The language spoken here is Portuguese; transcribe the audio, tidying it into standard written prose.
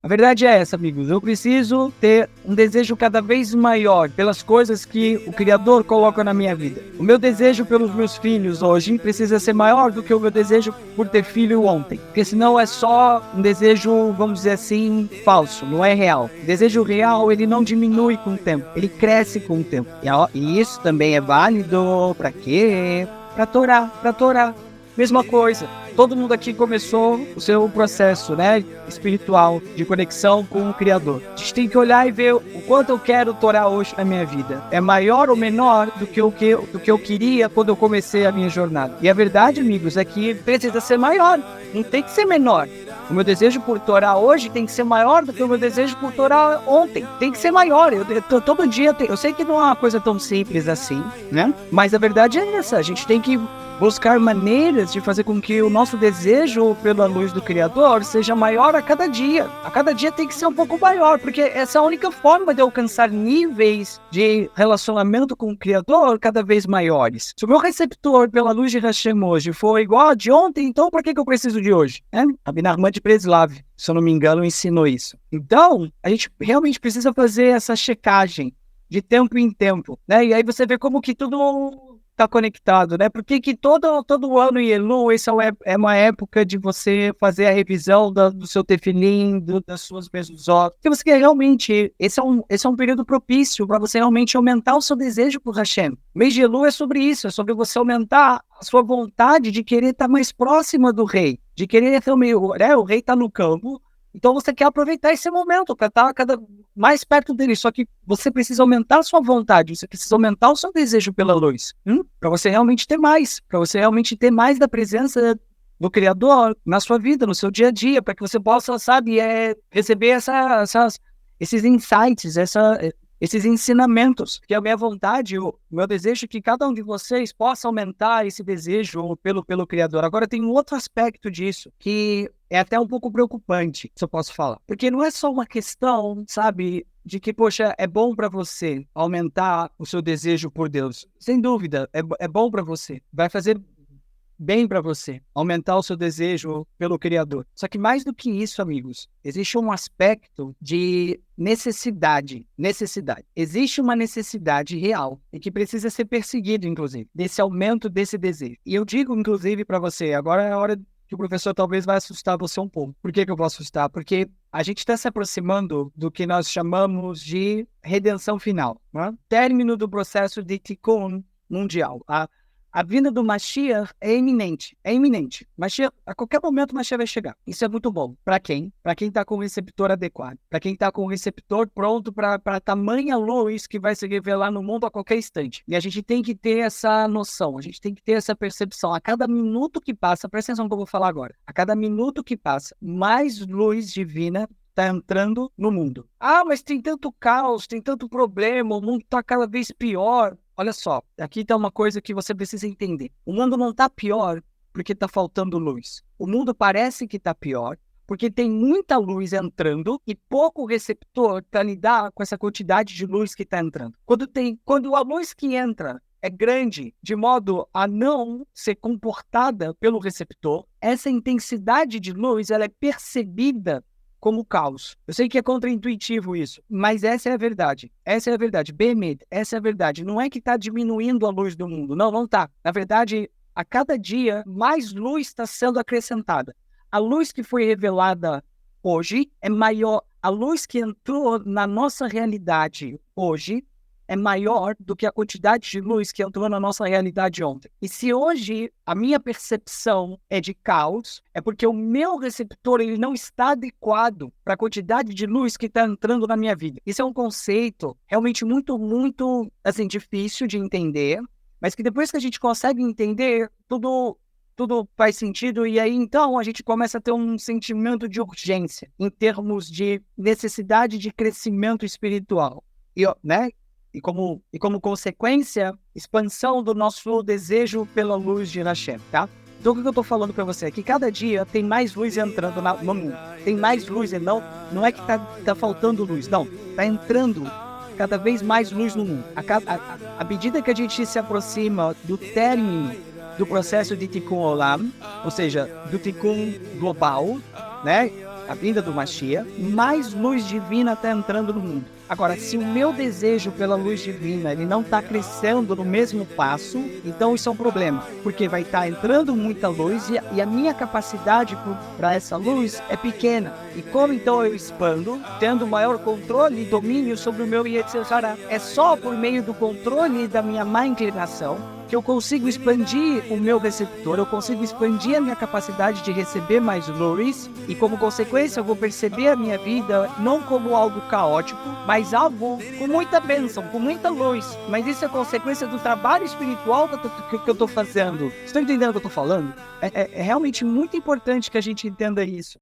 A verdade é essa, amigos. Eu preciso ter um desejo cada vez maior pelas coisas que o Criador coloca na minha vida. O meu desejo pelos meus filhos hoje precisa ser maior do que o meu desejo por ter filho ontem. Porque senão é só um desejo, vamos dizer assim, falso, não é real. O desejo real, ele não diminui com o tempo, ele cresce com o tempo. E isso também é válido para quê? Para Torá. Mesma coisa. Todo mundo aqui começou o seu processo, né, espiritual, de conexão com o Criador. A gente tem que olhar e ver o quanto eu quero Torá hoje na minha vida. É maior ou menor do que eu queria quando eu comecei a minha jornada. E a verdade, amigos, é que precisa ser maior, não tem que ser menor. O meu desejo por Torá hoje tem que ser maior do que o meu desejo por Torá ontem. Tem que ser maior. Todo dia, eu sei que não é uma coisa tão simples assim, né? Mas a verdade é essa. A gente tem que buscar maneiras de fazer com que o nosso desejo pela luz do Criador seja maior a cada dia. A cada dia tem que ser um pouco maior, porque essa é a única forma de alcançar níveis de relacionamento com o Criador cada vez maiores. Se o meu receptor pela luz de Hashem hoje for igual a de ontem, então por que eu preciso de hoje? Rabbi Nachman de Breslav, se eu não me engano, ensinou isso. Então, a gente realmente precisa fazer essa checagem de tempo em tempo, né? E aí você vê como que tudo está conectado, né? Porque que todo ano em Elul, essa é uma época de você fazer a revisão do seu tefilim, das suas mezuzot. Porque você quer realmente, esse é um período propício para você realmente aumentar o seu desejo por Hashem. O mês de Elul é sobre isso, é sobre você aumentar a sua vontade de querer estar mais próxima do rei, de querer também, né? O rei está no campo, então você quer aproveitar esse momento para estar cada mais perto dele. Só que você precisa aumentar a sua vontade, você precisa aumentar o seu desejo pela luz, para você realmente ter mais, da presença do Criador na sua vida, no seu dia a dia, para que você possa, sabe, receber esses insights, esses ensinamentos. Que a minha vontade, o meu desejo é que cada um de vocês possa aumentar esse desejo pelo Criador. Agora tem um outro aspecto disso, que é até um pouco preocupante, se eu posso falar. Porque não é só uma questão, sabe, de que, poxa, é bom para você aumentar o seu desejo por Deus. Sem dúvida, é bom para você. Vai fazer bem para você aumentar o seu desejo pelo Criador. Só que mais do que isso, amigos, existe um aspecto de necessidade. Existe uma necessidade real e que precisa ser perseguida, inclusive, desse aumento desse desejo. E eu digo, inclusive, para você, agora é a hora que o professor talvez vai assustar você um pouco. Por que eu vou assustar? Porque a gente está se aproximando do que nós chamamos de redenção final, né? Término do processo de Tikkun mundial. A vinda do Mashiach é iminente. Mashiach, a qualquer momento o Mashiach vai chegar. Isso é muito bom. Para quem? Para quem está com o receptor adequado. Para quem está com o receptor pronto para tamanha luz que vai se revelar no mundo a qualquer instante. E a gente tem que ter essa noção, a gente tem que ter essa percepção. A cada minuto que passa, presta atenção no que eu vou falar agora. A cada minuto que passa, mais luz divina está entrando no mundo. Mas tem tanto caos, tem tanto problema, o mundo está cada vez pior. Olha só, aqui está uma coisa que você precisa entender. O mundo não está pior porque está faltando luz. O mundo parece que está pior porque tem muita luz entrando e pouco receptor para lidar com essa quantidade de luz que está entrando. Quando a luz que entra é grande, de modo a não ser comportada pelo receptor, essa intensidade de luz ela é percebida como caos. Eu sei que é contraintuitivo isso, mas essa é a verdade. Behemet, essa é a verdade. Não é que está diminuindo a luz do mundo. Não está. Na verdade, a cada dia, mais luz está sendo acrescentada. A luz que foi revelada hoje é maior. A luz que entrou na nossa realidade hoje é maior do que a quantidade de luz que entrou na nossa realidade ontem. E se hoje a minha percepção é de caos, é porque o meu receptor ele não está adequado para a quantidade de luz que está entrando na minha vida. Isso é um conceito realmente muito, muito assim, difícil de entender, mas que depois que a gente consegue entender, tudo faz sentido, e aí então a gente começa a ter um sentimento de urgência em termos de necessidade de crescimento espiritual. E como consequência, expansão do nosso desejo pela luz de Hashem, tá? Então o que eu tô falando para você é que cada dia tem mais luz entrando no mundo. Tem mais luz, e não é que tá faltando luz, não. Tá entrando cada vez mais luz no mundo. À medida que a gente se aproxima do término do processo de Tikkun Olam, ou seja, do Tikkun global, né? a vinda do Mashiach, mais luz divina está entrando no mundo. Agora, se o meu desejo pela luz divina ele não está crescendo no mesmo passo, então isso é um problema, porque vai estar entrando muita luz e a minha capacidade para essa luz é pequena. E como então eu expando, tendo maior controle e domínio sobre o meu Yetzer Hara? É só por meio do controle da minha má inclinação que eu consigo expandir o meu receptor, eu consigo expandir a minha capacidade de receber mais luz e, como consequência, eu vou perceber a minha vida não como algo caótico, mas algo com muita bênção, com muita luz. Mas isso é consequência do trabalho espiritual que eu estou fazendo. Estão entendendo o que eu estou falando? É realmente muito importante que a gente entenda isso.